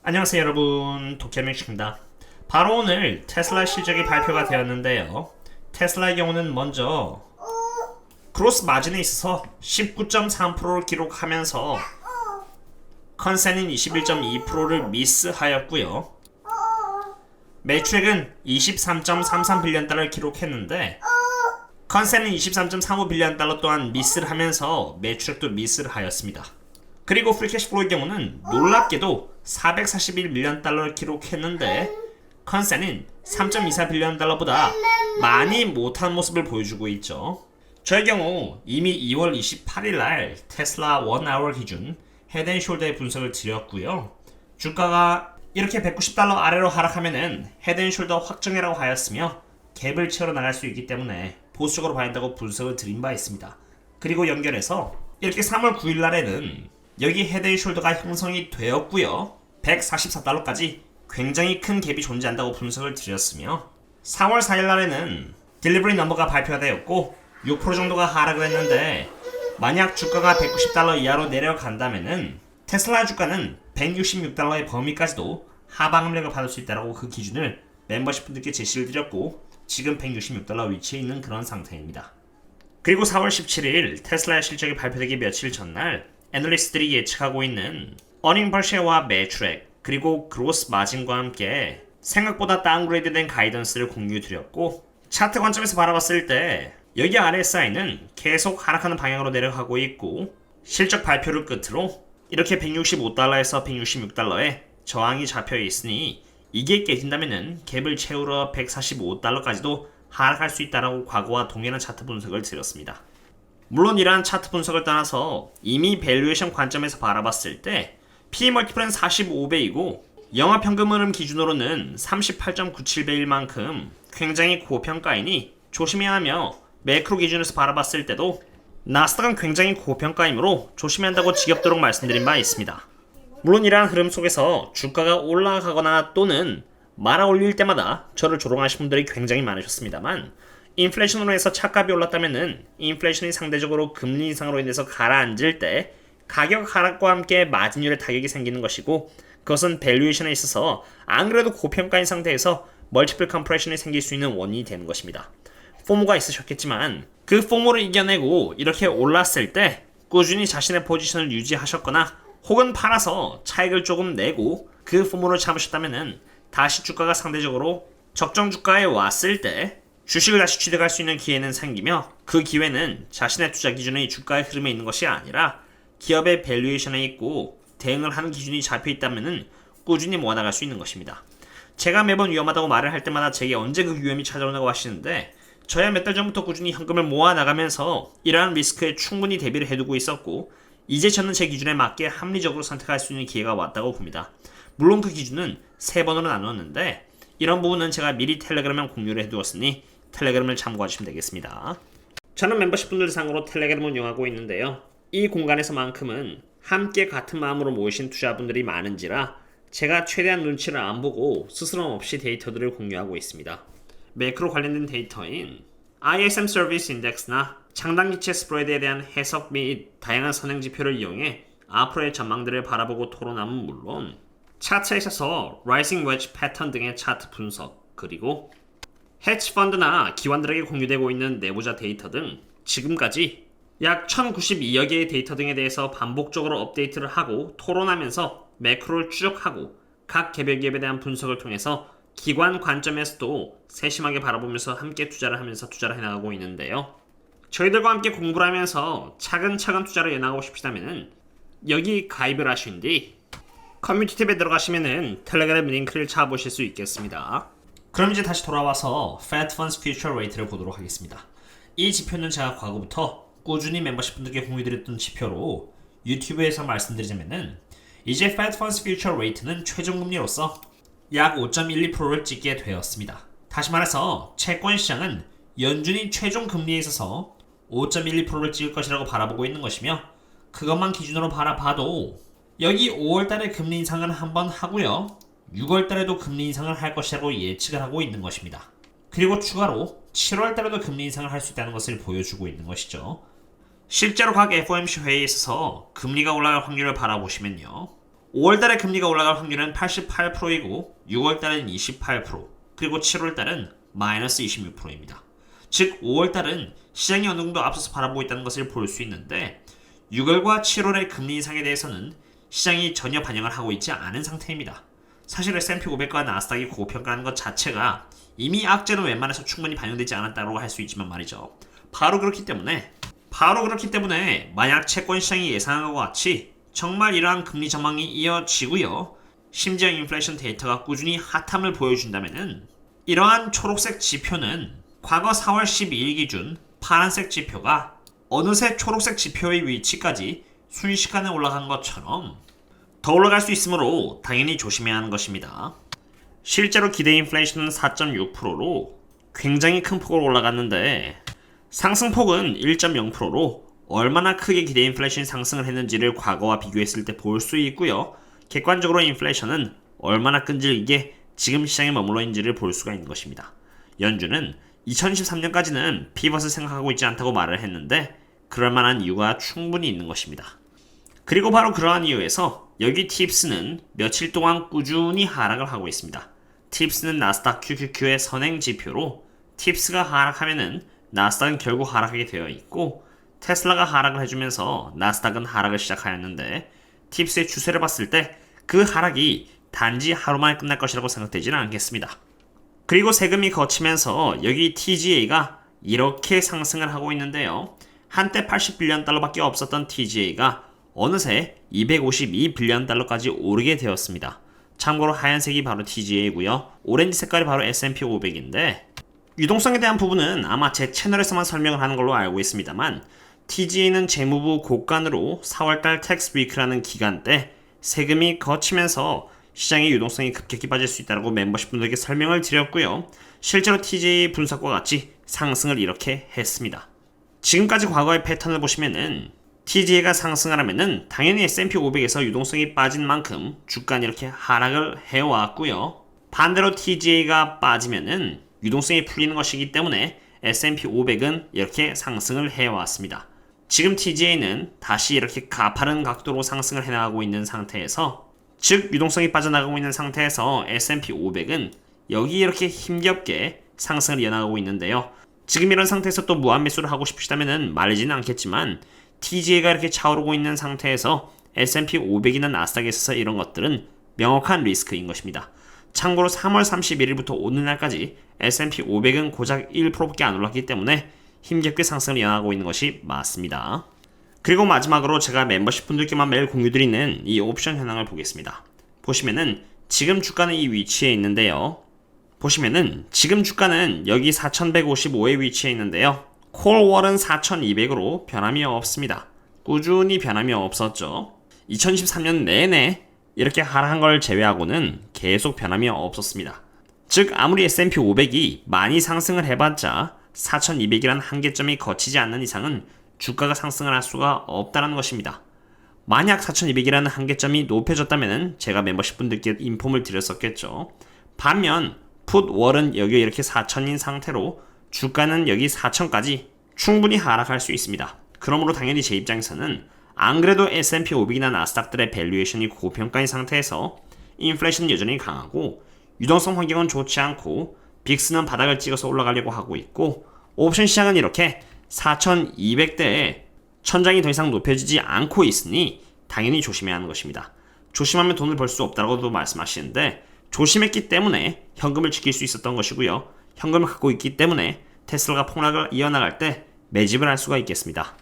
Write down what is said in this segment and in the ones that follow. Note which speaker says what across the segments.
Speaker 1: 안녕하세요 여러분, 도쿄명식입니다. 바로 오늘 테슬라 실적이 발표가 되었는데요. 테슬라의 경우는 먼저 그로스 마진에 있어서 19.3%를 기록하면서 컨센은 21.2%를 미스하였고요. 매출액은 23.33빌리언 달러를 기록했는데 컨센은 23.35빌리언 달러 또한 미스를 하면서 매출액도 미스를 하였습니다. 그리고 프리캐시플로우의 경우는 놀랍게도 441밀리언 달러를 기록했는데 컨센은 3.24빌리언 달러보다 많이 못한 모습을 보여주고 있죠. 저의 경우 이미 2월 28일날 테슬라 1아워 기준 헤드앤숄더의 분석을 드렸고요. 주가가 이렇게 190달러 아래로 하락하면은 헤드앤숄더 확정이라고 하였으며 갭을 채우러 나갈 수 있기 때문에 보수적으로 봐야 한다고 분석을 드린 바 있습니다. 그리고 연결해서 이렇게 3월 9일날에는 여기 헤드앤숄더가 형성이 되었고요. 144달러까지 굉장히 큰 갭이 존재한다고 분석을 드렸으며 4월 4일날에는 딜리버리 넘버가 발표가 되었고 6% 정도가 하락을 했는데 만약 주가가 190달러 이하로 내려간다면은 테슬라 주가는 166달러의 범위까지도 하방 압력을 받을 수 있다고 그 기준을 멤버십 분들께 제시를 드렸고 지금 166달러 위치에 있는 그런 상태입니다. 그리고 4월 17일 테슬라의 실적이 발표되기 며칠 전날 애널리스트들이 예측하고 있는 어닝 벌쉐와 매출액 그리고 그로스 마진과 함께 생각보다 다운그레이드된 가이던스를 공유드렸고 차트 관점에서 바라봤을 때 여기 RSI는 계속 하락하는 방향으로 내려가고 있고 실적 발표를 끝으로 이렇게 165달러에서 166달러에 저항이 잡혀 있으니 이게 깨진다면은 갭을 채우러 145달러까지도 하락할 수 있다라고 과거와 동일한 차트 분석을 드렸습니다. 물론 이러한 차트 분석을 떠나서 이미 밸류에이션 관점에서 바라봤을 때 P/E 멀티플은 45배이고 영업현금 흐름 기준으로는 38.97배일 만큼 굉장히 고평가이니 조심해야 하며 매크로 기준에서 바라봤을 때도 나스닥은 굉장히 고평가이므로 조심해야 한다고 지겹도록 말씀드린 바 있습니다. 물론 이러한 흐름 속에서 주가가 올라가거나 또는 말아 올릴 때마다 저를 조롱하신 분들이 굉장히 많으셨습니다만 인플레이션으로 해서 차값이 올랐다면은 인플레이션이 상대적으로 금리 인상으로 인해서 가라앉을 때 가격 하락과 함께 마진율에 타격이 생기는 것이고 그것은 밸류에이션에 있어서 안 그래도 고평가인 상태에서 멀티플 컴프레션이 생길 수 있는 원인이 되는 것입니다. 포모가 있으셨겠지만 그 포모를 이겨내고 이렇게 올랐을 때 꾸준히 자신의 포지션을 유지하셨거나 혹은 팔아서 차익을 조금 내고 그 포모를 참으셨다면은 다시 주가가 상대적으로 적정 주가에 왔을 때 주식을 다시 취득할 수 있는 기회는 생기며 그 기회는 자신의 투자 기준이 주가의 흐름에 있는 것이 아니라 기업의 밸류에이션에 있고 대응을 하는 기준이 잡혀 있다면 꾸준히 모아나갈 수 있는 것입니다. 제가 매번 위험하다고 말을 할 때마다 제게 언제 그 위험이 찾아오냐고 하시는데 저야 몇 달 전부터 꾸준히 현금을 모아나가면서 이러한 리스크에 충분히 대비를 해두고 있었고 이제 저는 제 기준에 맞게 합리적으로 선택할 수 있는 기회가 왔다고 봅니다. 물론 그 기준은 3번으로 나누었는데 이런 부분은 제가 미리 텔레그램에 공유를 해두었으니 텔레그램을 참고하시면 되겠습니다. 저는 멤버십 분들 상으로 텔레그램을 운영하고 있는데요. 이 공간에서만큼은 함께 같은 마음으로 모이신 투자분들이 많은지라 제가 최대한 눈치를 안 보고 스스럼 없이 데이터들을 공유하고 있습니다. 매크로 관련된 데이터인 ISM 서비스 인덱스나 장단기체 스프레드에 대한 해석 및 다양한 선행 지표를 이용해 앞으로의 전망들을 바라보고 토론함은 물론 차트에 있어서 라이징 웨지 패턴 등의 차트 분석 그리고 해치 펀드나 기관들에게 공유되고 있는 내부자 데이터 등 지금까지 약 1092여 개의 데이터 등에 대해서 반복적으로 업데이트를 하고 토론하면서 매크로를 추적하고 각 개별 기업에 대한 분석을 통해서 기관 관점에서도 세심하게 바라보면서 함께 투자를 하면서 투자를 해나가고 있는데요. 저희들과 함께 공부를 하면서 차근차근 투자를 해나가고 싶으시다면 여기 가입을 하신 뒤 커뮤니티 탭에 들어가시면 텔레그램 링크를 찾아보실 수 있겠습니다. 그럼 이제 다시 돌아와서 Fed Funds Future Rate를 보도록 하겠습니다. 이 지표는 제가 과거부터 꾸준히 멤버십 분들께 공유드렸던 지표로 유튜브에서 말씀드리자면은 이제 Fed Funds Future Rate는 최종금리로서 약 5.12%를 찍게 되었습니다. 다시 말해서 채권 시장은 연준이 최종 금리에 있어서 5.12%를 찍을 것이라고 바라보고 있는 것이며 그것만 기준으로 바라봐도 여기 5월달에 금리 인상을 한번 하고요. 6월달에도 금리 인상을 할 것이라고 예측을 하고 있는 것입니다. 그리고 추가로 7월달에도 금리 인상을 할 수 있다는 것을 보여주고 있는 것이죠. 실제로 각 FOMC 회의에 있어서 금리가 올라갈 확률을 바라보시면요. 5월달에 금리가 올라갈 확률은 88%이고 6월달은 28%, 그리고 7월달은 마이너스 26%입니다. 즉 5월달은 시장이 어느 정도 앞서서 바라보고 있다는 것을 볼 수 있는데 6월과 7월의 금리 인상에 대해서는 시장이 전혀 반영을 하고 있지 않은 상태입니다. 사실 S&P 500과 나스닥이 고평가하는 것 자체가 이미 악재는 웬만해서 충분히 반영되지 않았다고 할 수 있지만 말이죠. 바로 그렇기 때문에 만약 채권 시장이 예상한 것과 같이 정말 이러한 금리 전망이 이어지고요. 심지어 인플레이션 데이터가 꾸준히 핫함을 보여준다면은 이러한 초록색 지표는 과거 4월 12일 기준 파란색 지표가 어느새 초록색 지표의 위치까지 순식간에 올라간 것처럼 더 올라갈 수 있으므로 당연히 조심해야 하는 것입니다. 실제로 기대 인플레이션은 4.6%로 굉장히 큰 폭으로 올라갔는데 상승폭은 1.0%로 얼마나 크게 기대 인플레이션이 상승을 했는지를 과거와 비교했을 때 볼 수 있고요. 객관적으로 인플레이션은 얼마나 끈질기게 지금 시장에 머물러 있는지를 볼 수가 있는 것입니다. 연준은 2023년까지는 피벗을 생각하고 있지 않다고 말을 했는데 그럴 만한 이유가 충분히 있는 것입니다. 그리고 바로 그러한 이유에서 여기 팁스는 며칠 동안 꾸준히 하락을 하고 있습니다. 팁스는 나스닥 QQQ의 선행 지표로 팁스가 하락하면은 나스닥은 결국 하락하게 되어 있고 테슬라가 하락을 해주면서 나스닥은 하락을 시작하였는데 팁스의 추세를 봤을 때 그 하락이 단지 하루 만에 끝날 것이라고 생각되지는 않겠습니다. 그리고 세금이 거치면서 여기 TGA가 이렇게 상승을 하고 있는데요. 한때 80빌리언 달러밖에 없었던 TGA가 어느새 252빌리언 달러까지 오르게 되었습니다. 참고로 하얀색이 바로 TGA고요. 오렌지 색깔이 바로 S&P 500인데 유동성에 대한 부분은 아마 제 채널에서만 설명을 하는 걸로 알고 있습니다만 TGA는 재무부 곳간으로 4월달 텍스 위크라는 기간 때 세금이 거치면서 시장의 유동성이 급격히 빠질 수 있다고 멤버십 분들에게 설명을 드렸고요. 실제로 TGA 분석과 같이 상승을 이렇게 했습니다. 지금까지 과거의 패턴을 보시면은 TGA가 상승을 하면은 당연히 S&P 500에서 유동성이 빠진 만큼 주가는 이렇게 하락을 해왔고요. 반대로 TGA가 빠지면은 유동성이 풀리는 것이기 때문에 S&P 500은 이렇게 상승을 해왔습니다. 지금 TGA는 다시 이렇게 가파른 각도로 상승을 해나가고 있는 상태에서 즉 유동성이 빠져나가고 있는 상태에서 S&P 500은 여기 이렇게 힘겹게 상승을 이어나가고 있는데요. 지금 이런 상태에서 또 무한 매수를 하고 싶으시다면 말리지는 않겠지만 TGA가 이렇게 차오르고 있는 상태에서 S&P 500이나 나스닥에 있어서 이런 것들은 명확한 리스크인 것입니다. 참고로 3월 31일부터 오늘날까지 S&P 500은 고작 1%밖에 안 올랐기 때문에 힘겹게 상승을 이어나가고 있는 것이 맞습니다. 그리고 마지막으로 제가 멤버십 분들께만 매일 공유드리는 이 옵션 현황을 보겠습니다. 보시면은 지금 주가는 이 위치에 있는데요. 보시면은 지금 주가는 여기 4155에 위치해 있는데요. 콜월은 4200으로 변함이 없습니다. 꾸준히 변함이 없었죠. 2023년 내내 이렇게 하락한 걸 제외하고는 계속 변함이 없었습니다. 즉 아무리 S&P 500이 많이 상승을 해봤자 4200이라는 한계점이 거치지 않는 이상은 주가가 상승을 할 수가 없다는 것입니다. 만약 4200이라는 한계점이 높여졌다면 제가 멤버십 분들께 인폼을 드렸었겠죠. 반면 풋월은 여기 이렇게 4000인 상태로 주가는 여기 4000까지 충분히 하락할 수 있습니다. 그러므로 당연히 제 입장에서는 안 그래도 S&P 500이나 나스닥들의 밸류에이션이 고평가인 상태에서 인플레이션은 여전히 강하고 유동성 환경은 좋지 않고 빅스는 바닥을 찍어서 올라가려고 하고 있고 옵션 시장은 이렇게 4200대에 천장이 더 이상 높여지지 않고 있으니 당연히 조심해야 하는 것입니다. 조심하면 돈을 벌 수 없다고도 말씀하시는데 조심했기 때문에 현금을 지킬 수 있었던 것이고요. 현금을 갖고 있기 때문에 테슬라가 폭락을 이어나갈 때 매집을 할 수가 있겠습니다.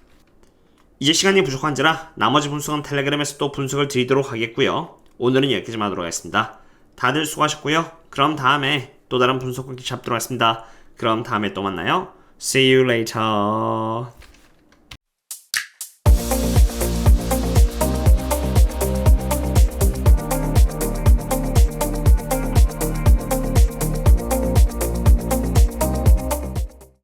Speaker 1: 이제 시간이 부족한지라 나머지 분석은 텔레그램에서 또 분석을 드리도록 하겠고요. 오늘은 여기까지만 하도록 하겠습니다. 다들 수고하셨고요. 그럼 다음에 또 다른 분석 공기 잡도록 하겠습니다. 그럼 다음에 또 만나요. See you later.